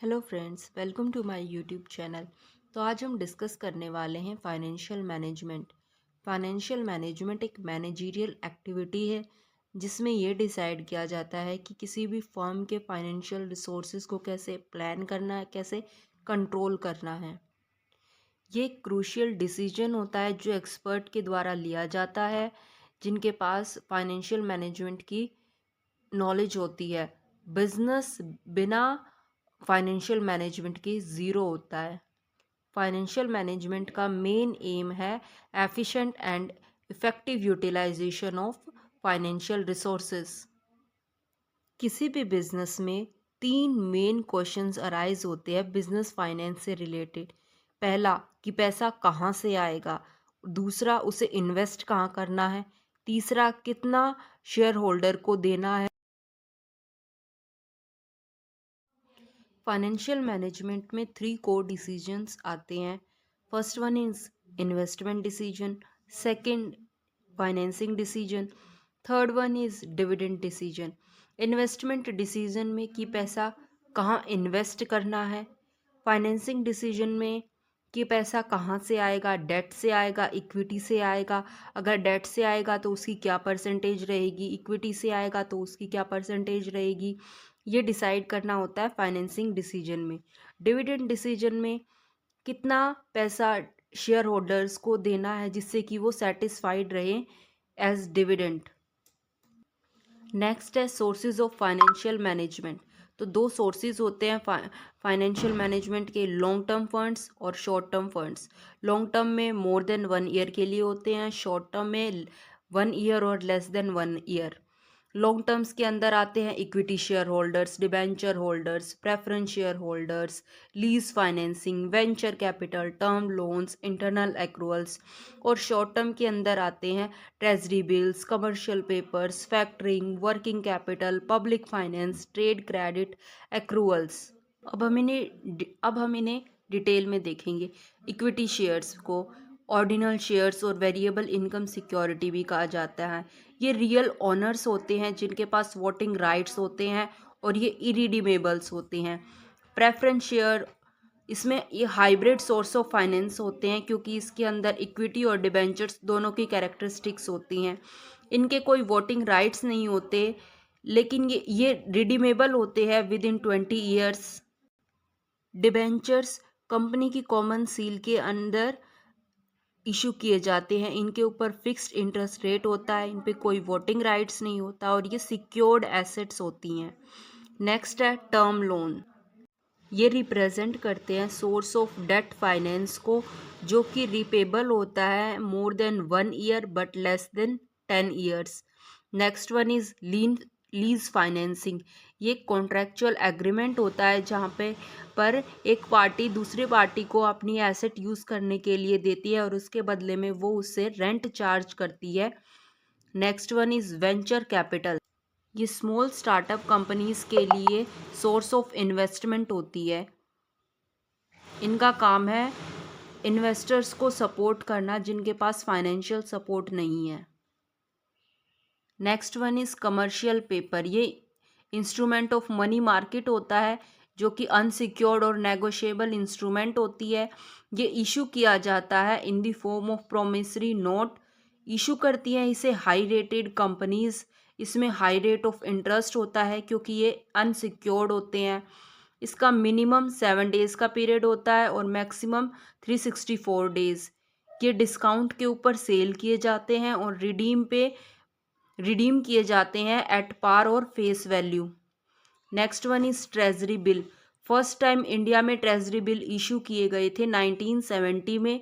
Hello friends, welcome to my YouTube channel. तो आज हम डिस्कस करने वाले हैं फाइनेंशियल मैनेजमेंट। फाइनेंशियल मैनेजमेंट एक मैनेजरियल एक्टिविटी है जिसमें ये डिसाइड किया जाता है कि किसी भी फर्म के फाइनेंशियल रिसोर्सेज को कैसे प्लान करना है, कैसे कंट्रोल करना है। ये एक क्रूशियल डिसीजन होता है जो एक्सपर्ट के द्वारा लिया जाता है, जिनके पास फाइनेंशियल मैनेजमेंट की नॉलेज होती है। बिजनेस बिना फाइनेंशियल मैनेजमेंट के ज़ीरो होता है। फाइनेंशियल मैनेजमेंट का मेन एम है efficient and effective utilization of financial resources. किसी भी बिजनेस में तीन मेन क्वेश्चंस अराइज होते हैं बिजनेस फाइनेंस से रिलेटेड। पहला कि पैसा कहाँ से आएगा, दूसरा उसे इन्वेस्ट कहाँ करना है, तीसरा कितना शेयर होल्डर को देना है। फाइनेंशियल मैनेजमेंट में थ्री कोर डिसीजंस आते हैं। First one is investment decision, second financing decision, third one is dividend decision. Investment decision में कि पैसा कहाँ इन्वेस्ट करना है, फाइनेंसिंग डिसीजन में कि पैसा कहाँ से आएगा, डेट से आएगा, इक्विटी से आएगा, अगर डेट से आएगा तो उसकी क्या परसेंटेज रहेगी, इक्विटी से आएगा तो उसकी क्या परसेंटेज रहेगी, ये डिसाइड करना होता है फाइनेंसिंग डिसीजन में। डिविडेंड डिसीजन में कितना पैसा शेयर होल्डर्स को देना है जिससे कि वो सेटिस्फाइड रहे एज डिविडेंड। नेक्स्ट है सोर्सेज ऑफ फाइनेंशियल मैनेजमेंट। तो दो सोर्सेज होते हैं फाइनेंशियल मैनेजमेंट के, लॉन्ग टर्म फंड्स और short term funds. Long term में मोर देन 1 ईयर के लिए होते हैं, शॉर्ट टर्म में 1 ईयर और less than 1 year. Long terms के अंदर आते हैं equity share holders, debenture holders, preference share holders, lease financing, venture capital, term loans, internal accruals. और शॉर्ट टर्म के अंदर आते हैं treasury bills, commercial papers, factoring, working capital, public finance, trade credit, accruals. अब हम इन्हें डिटेल में देखेंगे। इक्विटी शेयर्स को ऑर्डिनल शेयर्स और वेरिएबल इनकम सिक्योरिटी भी कहा जाता है। ये रियल ऑनर्स होते हैं जिनके पास वोटिंग राइट्स होते हैं और ये इरिडीमेबल्स होते हैं। प्रेफरेंस शेयर, इसमें ये हाइब्रिड सोर्स ऑफ फाइनेंस होते हैं क्योंकि इसके अंदर इक्विटी और डिबेंचर्स दोनों की कैरेक्टरिस्टिक्स होती हैं। इनके कोई वोटिंग राइट्स नहीं होते, लेकिन ये रिडीमेबल होते हैं with in 20 years. Debentures company की कॉमन सील के अंदर इशू किए जाते हैं। इनके ऊपर फिक्स्ड इंटरेस्ट रेट होता है, इन पे कोई वोटिंग राइट्स नहीं होता और ये सिक्योर्ड एसेट्स होती हैं। नेक्स्ट है टर्म लोन। ये रिप्रेजेंट करते हैं सोर्स ऑफ डेट फाइनेंस को जो कि रिपेबल होता है more than 1 year but less than 10 years. Next one is lease financing. ये कॉन्ट्रेक्चुअल एग्रीमेंट होता है जहाँ पर एक पार्टी दूसरी पार्टी को अपनी एसेट यूज़ करने के लिए देती है और उसके बदले में वो उससे रेंट चार्ज करती है। Next one is venture capital. ये स्मॉल स्टार्टअप कंपनीज के लिए सोर्स ऑफ इन्वेस्टमेंट होती है। इनका काम है इन्वेस्टर्स को सपोर्ट करना जिनके पास फाइनेंशियल सपोर्ट नहीं है। Next one is commercial paper. ये इंस्ट्रूमेंट ऑफ मनी मार्केट होता है जो कि अनसिक्योर्ड और नेगोशिएबल इंस्ट्रूमेंट होती है। ये इशू किया जाता है in the form of promissory note. Issue करती हैं इसे हाई रेटेड कंपनीज। इसमें हाई रेट ऑफ इंटरेस्ट होता है क्योंकि ये अनसिक्योर्ड होते हैं। इसका मिनिमम 7 डेज़ का पीरियड होता है और मैक्सिमम 364 डेज़। ये डिस्काउंट के ऊपर सेल किए जाते हैं और रिडीम किए जाते हैं एट पार और face value. Next one is treasury bill. First time India में ट्रेजरी बिल इशू किए गए थे 1970 में।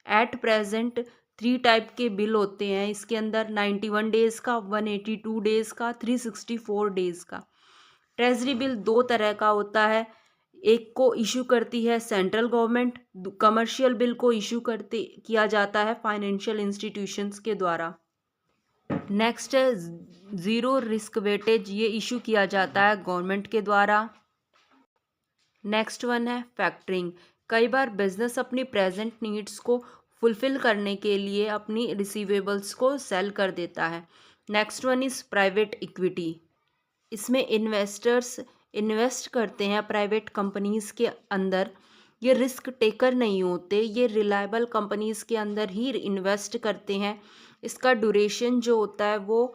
एट प्रेजेंट 3 टाइप के बिल होते हैं इसके अंदर, 91 डेज़ का, 182 डेज़ का, 364 डेज़ का। ट्रेजरी बिल 2 तरह का होता है, एक को इशू करती है सेंट्रल गवर्नमेंट, कमर्शियल बिल को इशू किया जाता है फाइनेंशियल इंस्टीट्यूशंस के द्वारा। नेक्स्ट है ज़ीरो रिस्क वेटेज। ये इशू किया जाता है गवर्नमेंट के द्वारा। नेक्स्ट वन है फैक्टरिंग। कई बार बिजनेस अपनी प्रेजेंट नीड्स को फुलफिल करने के लिए अपनी रिसीवेबल्स को सेल कर देता है। Next one is private equity. इसमें इन्वेस्टर्स इन्वेस्ट करते हैं प्राइवेट कंपनीज़ के अंदर, ये रिस्क टेकर नहीं होते, ये रिलायबल कंपनीज़ के अंदर ही इन्वेस्ट करते हैं। इसका ड्यूरेशन जो होता है वो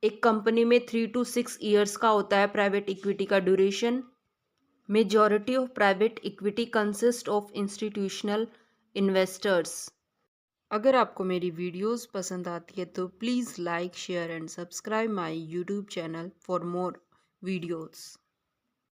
एक कंपनी में 3 to 6 ईयर्स का होता है प्राइवेट इक्विटी का duration. Majority of private equity consist of institutional investors. अगर आपको मेरी वीडियोस पसंद आती है तो please like share and subscribe my YouTube channel for more videos.